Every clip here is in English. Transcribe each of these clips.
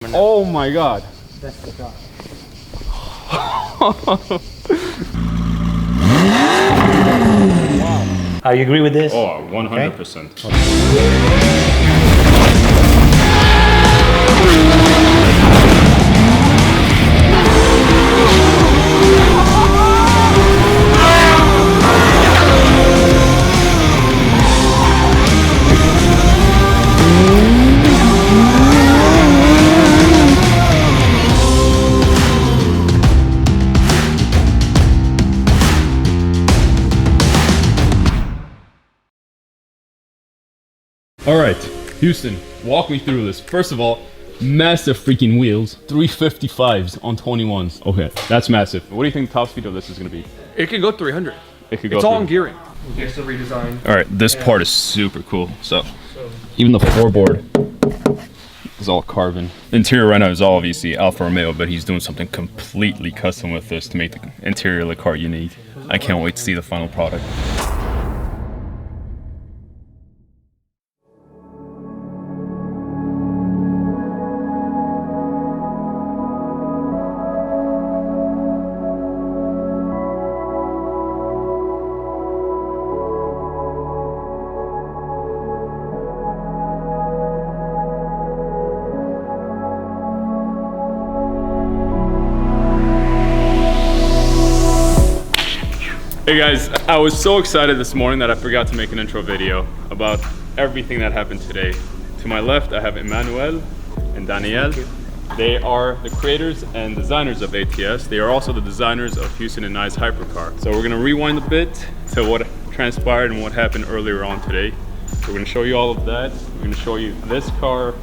Oh my god. That's the car. Wow. Are you agree with this? Oh, 100%. Okay. All right, Houston, walk me through this. First of all, massive freaking wheels, 355s on 21s. Okay, that's massive. What do you think the top speed of this is going to be? It could go 300. It could go. It's all in gearing. Here's the redesign. All right, this part is super cool. So, even the floorboard is all carbon. The interior right now is all obviously Alfa Romeo, but he's doing something completely custom with this to make the interior of the car unique. I can't wait to see the final product. Hey guys, I was so excited this morning that I forgot to make an intro video about everything that happened today. To my left, I have Emmanuel and Danielle. They are the creators and designers of ATS. They are also the designers of Houston and I's Hypercar. So we're gonna rewind a bit to what transpired and what happened earlier on today. We're gonna show you all of that. We're gonna show you this car,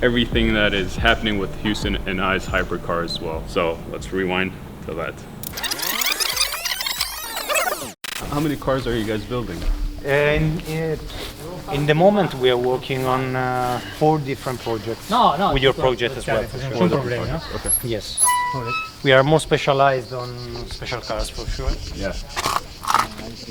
everything that is happening with Houston and I's Hypercar as well. So let's rewind to that. How many cars are you guys building? In the moment, we are working on 4 different projects. No, with your project as well. For sure. Okay. Yes. We are more specialized on special cars for sure. Yeah.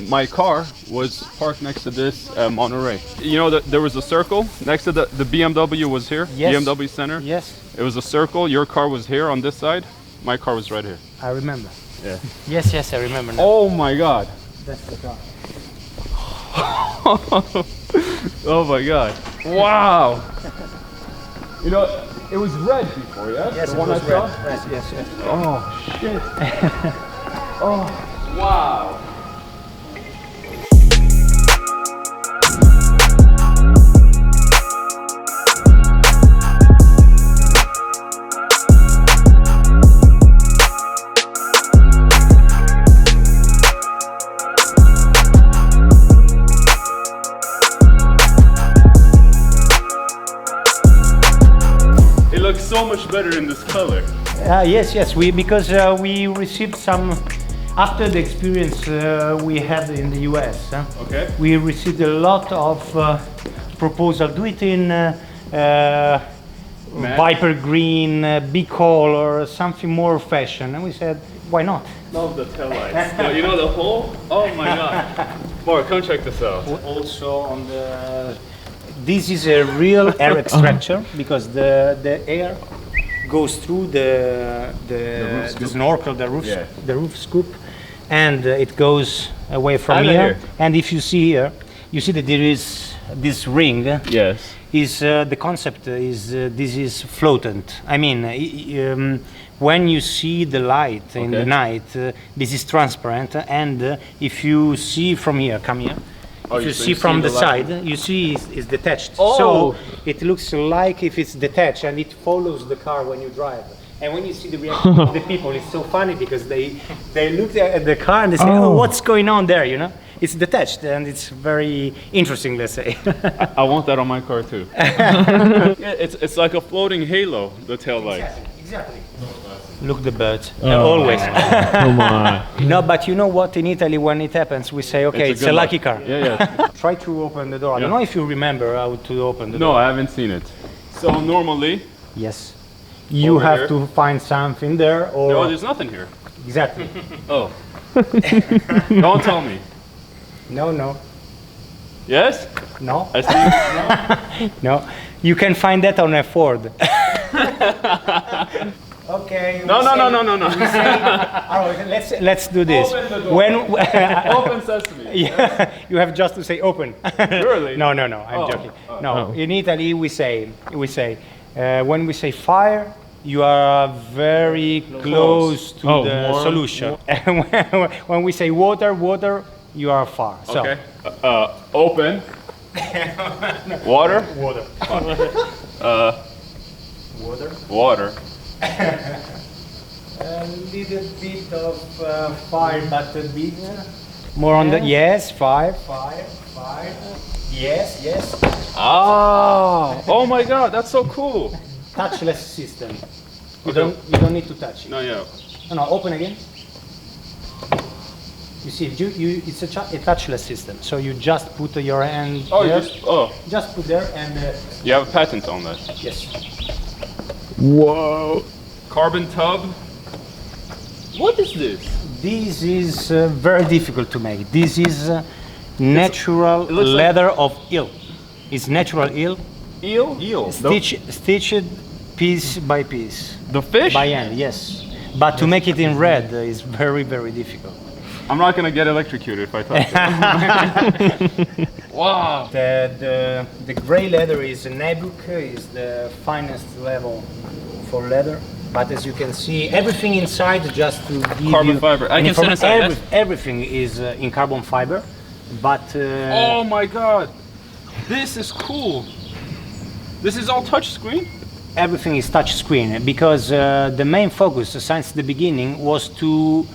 My car was parked next to this Monterey. You know that there was a circle next to the BMW was here. Yes. BMW Center. Yes. It was a circle. Your car was here on this side. My car was right here. I remember. Yeah. Yes, I remember now. Oh my god. That's the car. Oh my god. Wow. You know, it was red before, yes? Yes, the it one was I saw? red. Yes. Oh shit. Oh wow. So much better in this color. Yes, because we received some, after the experience we had in the US, okay. We received a lot of proposal, do it in Viper green, big color, something more fashion, and we said, why not? Love the tail lights. You know the hole? Oh my god. Mark, come check this out. Also on the, this is a real air extractor because the air goes through the snorkel, the roof scoop, and it goes away from here. And if you see here, you see that there is this ring. Yes. Is the concept is this is floatant. I mean, when you see the light in the night, this is transparent, and if you see from here, come here. Oh, if you see from the side, you see it's detached. Oh. So it looks like if it's detached and it follows the car when you drive. And when you see the reaction of the people, it's so funny because they look at the car and they say, oh, what's going on there, you know? It's detached and it's very interesting, let's say. I want that on my car too. Yeah, it's like a floating halo, the tail light. Exactly. Look the birds. Always. Come on. No, but you know what? In Italy, when it happens, we say, okay, it's a lucky car. Yeah. Try to open the door. I don't know if you remember how to open the door. No, I haven't seen it. So normally... Yes. You have to find something there or... No, there's nothing here. Exactly. Oh. Don't tell me. No. Yes? No. I see. No. You can find that on a Ford. Okay. No, no, no, no, no, no. Let's do this. Open the door. When Open sesame. yeah, you have just to say open. Surely. No, no, no. I'm joking. No, in Italy we say when we say fire, you are very close to the warm. solution. And when we say water, you are far. So. Okay. Open. Water. Water. Water. Water. A little bit of fire, but a bit more on the yes. Fire. Yes. Ah! Oh my God, that's so cool. Touchless system. You Okay. don't need to touch it. No, yeah. No, open again. You see, it's a touchless system. So you just put your hand Oh, there. just Just put there and you have a patent on that. yes. Whoa. Carbon tub. What is this? This is very difficult to make. This is natural it looks like- leather of eel. It's natural eel. Eel? Eel. Stitched piece by piece. The fish? By hand, yes. But to make it in red is very, very difficult. I'm not gonna get electrocuted if I touch it. Wow. The gray leather is a Nabuk, is the finest level for leather. But as you can see, everything inside just to give Carbon you fiber. I can sit inside this? Everything is in carbon fiber, but Oh my God. This is cool. This is all touch screen? everything is touch screen because the main focus since the beginning was to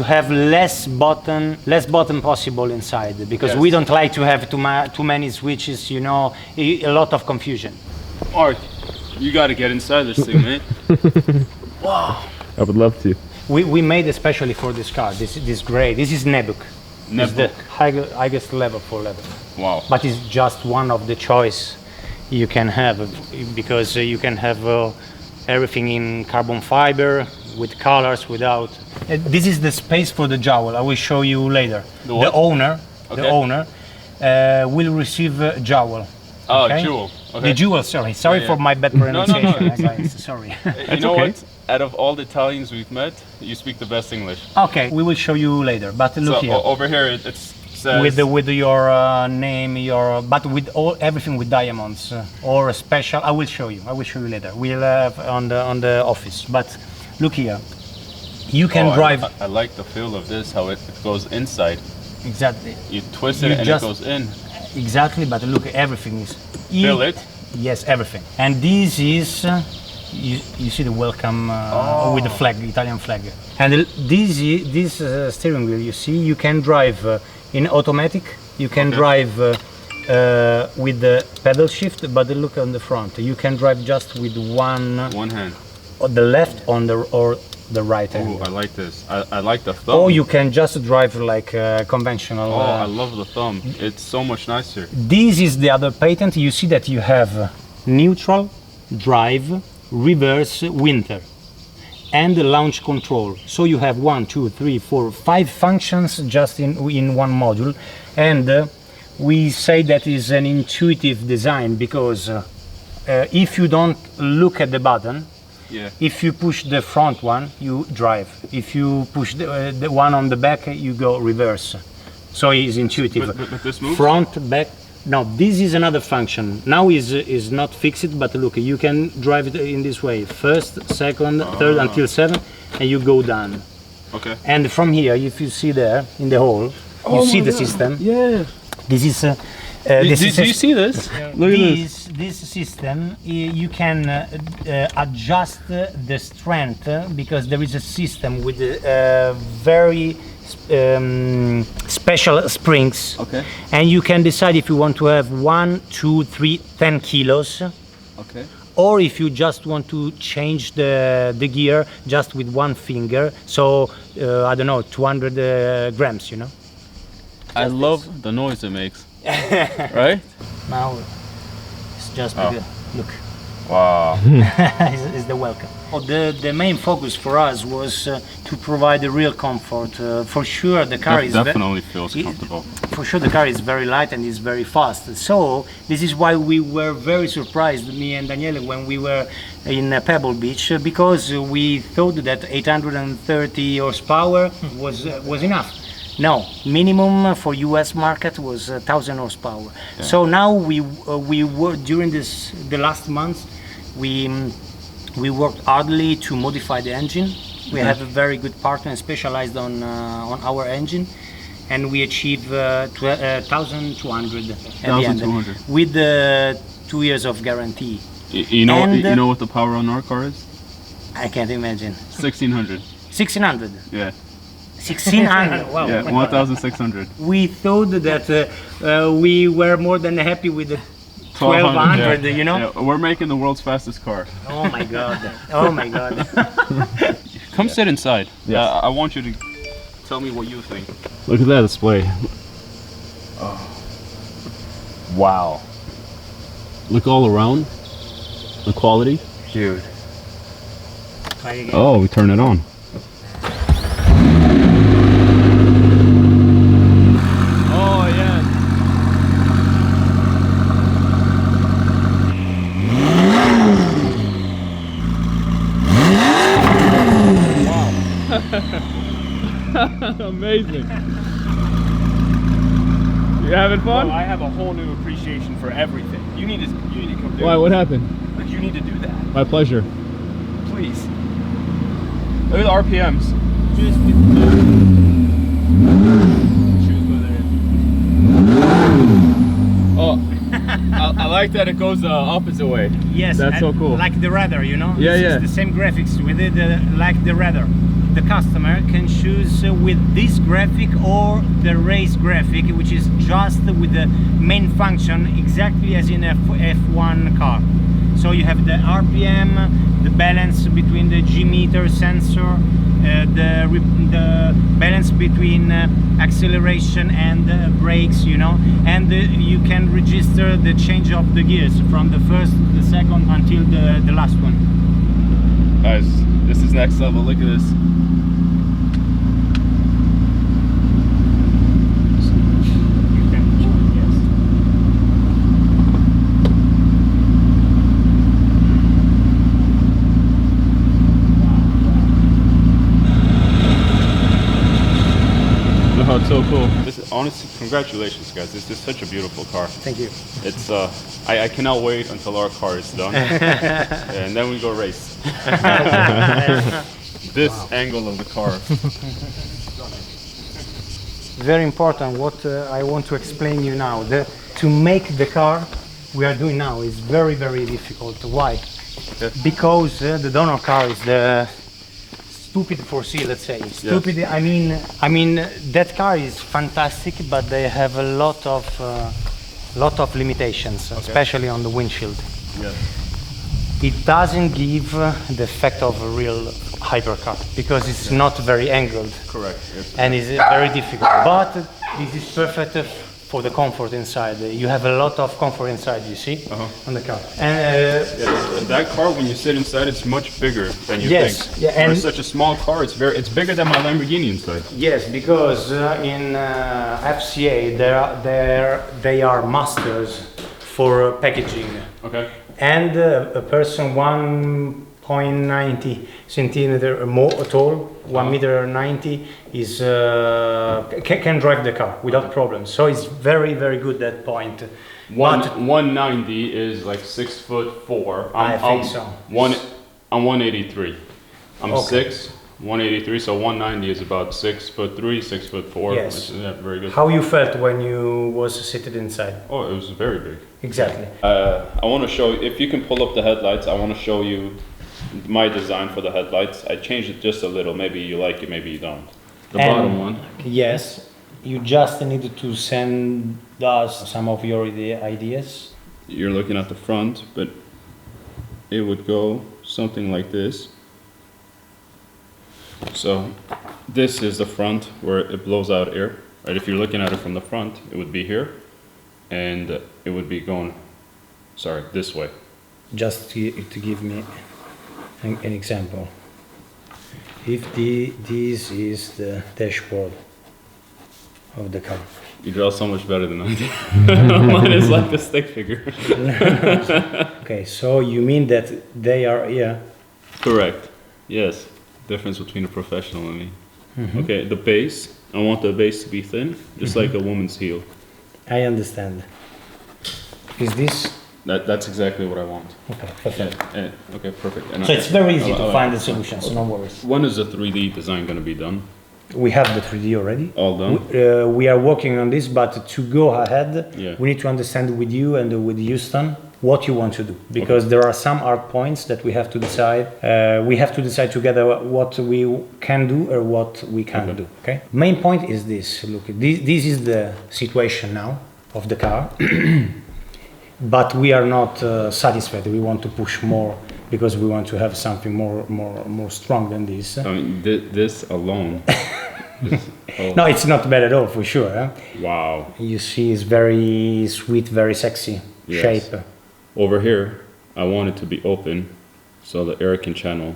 have less button possible inside because Yes. we don't like to have too many switches, you know, a lot of confusion. Mark, you gotta get inside this thing, man. Wow. I would love to. We made especially for this car, this gray, this is Nabuk. It's the highest level for leather. Wow. But it's just one of the choice you can have because you can have everything in carbon fiber with colors without. This is the space for the jowl. I will show you later. The what? The owner will receive a jowl. Oh, okay? jewel. The Okay. jewel. Sorry Yeah. for my bad no, pronunciation. it's- guys. Sorry. You know okay. what? Out of all the Italians we've met, you speak the best English. Okay, we will show you later. But look So here. over here it says With your name, but with everything with diamonds or a special. I will show you later. We'll have on the office. But look here, you can drive I like the feel of this. How it goes inside. exactly, You twist it You and just- it goes in. exactly. But look, everything is Billet. Yes, everything. And this is you see the welcome with the flag, the Italian flag. And this steering wheel, you see, you can drive in automatic. You can drive with the pedal shift, but look on the front. You can drive just with One hand. on the left or the right hand. Ooh, I like this. I like the thumb. Or you can just drive like conventional. Oh, I love the thumb. It's so much nicer. This is the other patent. You see that you have neutral, drive, reverse, winter, and the launch control. So you have 1, 2, 3, 4, 5 functions just in one module. And we say that is an intuitive design because if you don't look at the button, Yeah. if you push the front one, you drive. If you push the one on the back, you go reverse. So it's intuitive. But this moves? Front, back. No, this is another function. Now is not fixed, but look, you can drive it in this way. First, second, third, until 7, and you go down. Okay. And from here, if you see there in the hole, you see the system. Yeah. This is. Do you see this? Look at this. This system, you can adjust the strength because there is a system with very special springs. Okay. And you can decide if you want to have 1, 2, 3, 10 kilos, Okay. or if you just want to change the gear just with one finger. So I don't know, 200 grams, you know. I love the noise it makes. Right? Now it's just Oh. look. Wow. is the welcome. The main focus for us was to provide a real comfort. For sure, the car is definitely feels comfortable. For sure, the car is very light and is very fast. So this is why we were very surprised, me and Daniele, when we were in Pebble Beach, because we thought that 830 horsepower was enough. No, minimum for US market was 1,000 horsepower. Yeah. So now we were during the last months we worked hardly to modify the engine. We have a very good partner specialized on our engine, and we achieved 1,200 at the end with 2 years of guarantee. You know what the power on our car is? I can't imagine. 1,600. 1,600. Yeah. 1,600. Wow. Yeah, 1,600. We thought that we were more than happy with the 1,200. Yeah. You know. Yeah, we're making the world's fastest car. Oh my god. Oh my god. Come sit inside. Yes. I want you to tell me what you think. Look at that display. Oh. Wow. Look all around. The quality. Dude. Oh, we turn it on. Oh yeah. Amazing. You having fun? Well, I have a whole new appreciation for everything. You need to come do Why? it. What happened? Like, you need to do that. My pleasure. Please. Look at the RPMs. Just with Oh, I like that it goes the opposite way. Yes, That's so cool. Like the radar, you know? Yeah, It's the same graphics with it, like the radar. The customer can choose with this graphic or the race graphic, which is just with the main function, exactly as in a F1 car. So you have the RPM, the balance between the G-meter sensor, the balance between acceleration and brakes, you know, and you can register the change of the gears from the first, the second until the last one. Guys, this is next level. Look at this. Oh, it's so cool. This is, honestly, congratulations, guys. This is such a beautiful car. Thank you. It's I cannot wait until our car is done, and then we go race. This angle of the car. Very important. What I want to explain you now. To make the car we are doing now is very, very difficult. Why? Okay. Because the donor car is the stupid 4C, let's say. Stupid. Yes. I mean that car is fantastic, but they have a lot of limitations, okay, especially on the windshield. Yes. It doesn't give the effect of a real hypercar because it's not very angled. Correct. Yes. And it's very difficult. But this is perfect for the comfort inside. You have a lot of comfort inside, you see, on the car. And that car, when you sit inside, it's much bigger than you yes, think. Yeah, and for such a small car, it's bigger than my Lamborghini inside. Yes, because in FCA they are masters for packaging. Okay. And a person 1.90 centimeter more tall, 1 meter 90 is can drive the car without problems. So it's very, very good at that point. 190 is like 6'4". I think so. I'm 183. I'm okay. 6, 183. So 190 is about 6'3", 6'4". Yes. Which is, yeah, very good. How you felt when you was seated inside? Oh, it was very big. Exactly. I want to show you, if you can pull up the headlights, I want to show you my design for the headlights. I changed it just a little. Maybe you like it, maybe you don't. The bottom one. Yes, you just needed to send us some of your ideas. You're looking at the front, but it would go something like this. So this is the front where it blows out air. Right? If you're looking at it from the front, it would be here, and it would be going, sorry, this way. just to give me an example. If this is the dashboard of the car. You draw so much better than I do. Mine is like a stick figure. Okay, so you mean that they are here? Correct. Yes. Difference between a professional and me. Okay, the base. I want the base to be thin, just like a woman's heel. I understand. Is this? That's exactly what I want. Okay, perfect. Okay, perfect. And So it's very easy to find the solutions, no worries. when is the 3D design going to be done? We have the 3D already. All done? We are working on this, but to go ahead, Yeah. we need to understand with you and with Houston what you want to do, because there are some hard points that we have to decide. We have to decide together what we can do or what we can't do. Okay. Main point is this. Look, this is the situation now of the car, but we are not satisfied. We want to push more because we want to have something more strong than this. I mean, this alone. No, it's not bad at all, for sure. Huh? Wow. You see, it's very sweet, very sexy shape. Over here, I want it to be open so the air can channel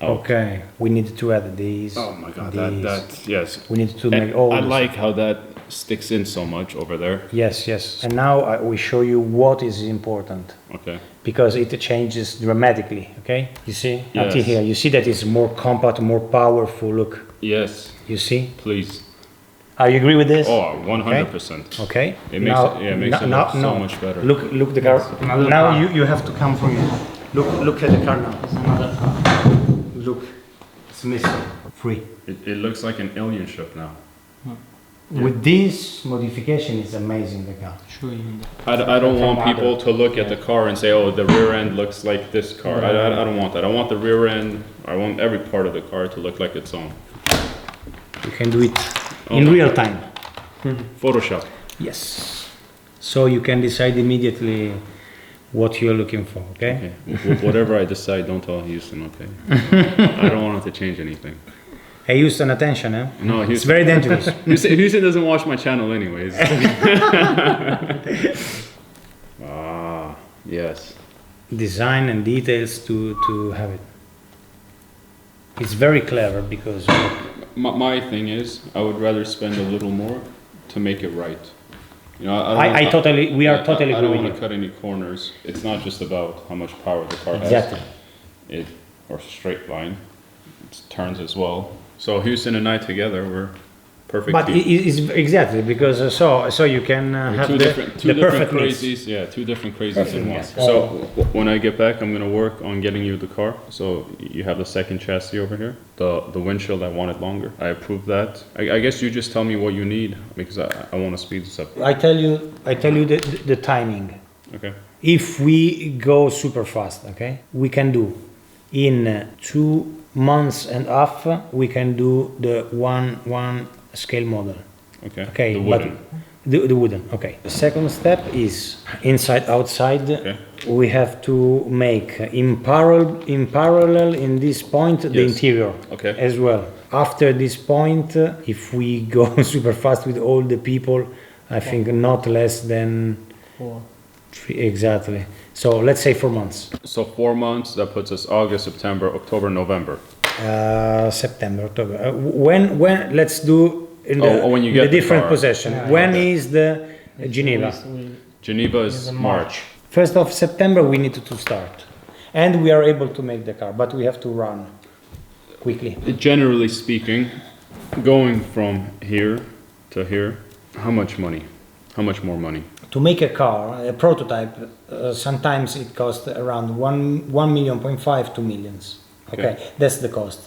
out. Okay, we need to add these. Oh my god, these. that yes. We need to make all. I this. like how that sticks in so much over there. Yes, yes. And now we show you what is important, Okay. because it changes dramatically. Okay, you see Yes. until here. You see that it's more compact, more powerful. Look, Yes, you see. please. Are you agree with this? Oh, 100%. Okay. It makes it look so much better. Look the car. Now you have to come from here. Look at the car now. It's another car. Look, it's missing. Free. It looks like an alien ship now. With this modification, it's amazing, the car. I don't want people to look at the car and say, oh, the rear end looks like this car. I don't want that. I want the rear end, I want every part of the car to look like its own. You can do it in real time. Photoshop. Yes. So you can decide immediately what you're looking for, okay? Whatever I decide, don't tell Houston, okay? I don't want him to change anything. Hey, Houston, attention, eh? No, It's very dangerous. Houston doesn't watch my channel anyways. Ah, yes. Design and details to have it. It's very clever because My thing is, I would rather spend a little more to make it right. You know, we are totally I agree don't with want you. to cut any corners. It's not just about how much power the car Exactly. has. Or straight line. It turns as well. So Houston and I together, we're perfect. But team. it's exactly because so you can have two the different perfect mix. crazies. Yeah, two different crazies in one. mix. So when I get back, I'm gonna work on getting you the car. So you have the second chassis over here. The windshield, I want it longer. I approve that. I guess you just tell me what you need because I want to speed this up. I tell you the timing. Okay. If we go super fast, okay, we can do in 2 months and a half. We can do the one scale model. Okay. Okay, The wooden. but the wooden. Okay. The second step is inside outside. Okay. We have to make in parallel in this point the Yes. interior. Okay. As well. After this point, if we go super fast with all the people, I think not less than 3 exactly. So let's say 4 months. So 4 months. That puts us August, September, October, November. September, October. When let's do in when you get the the different car. possession. When is the Geneva? Geneva is March. 1st of September we need to start, and we are able to make the car, but we have to run quickly. Generally speaking, going from here to here, how much money? How much more money? To make a car, a prototype, sometimes it costs around 1.5 million, 2 millions. Okay, that's the cost.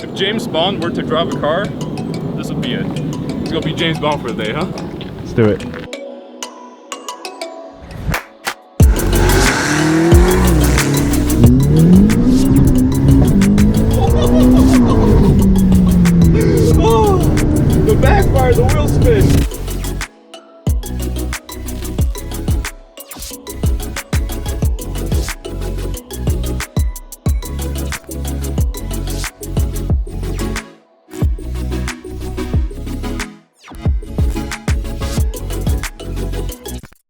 If James Bond were to drive a car, this would be it. It's gonna be James Bond for the day, huh? Let's do it.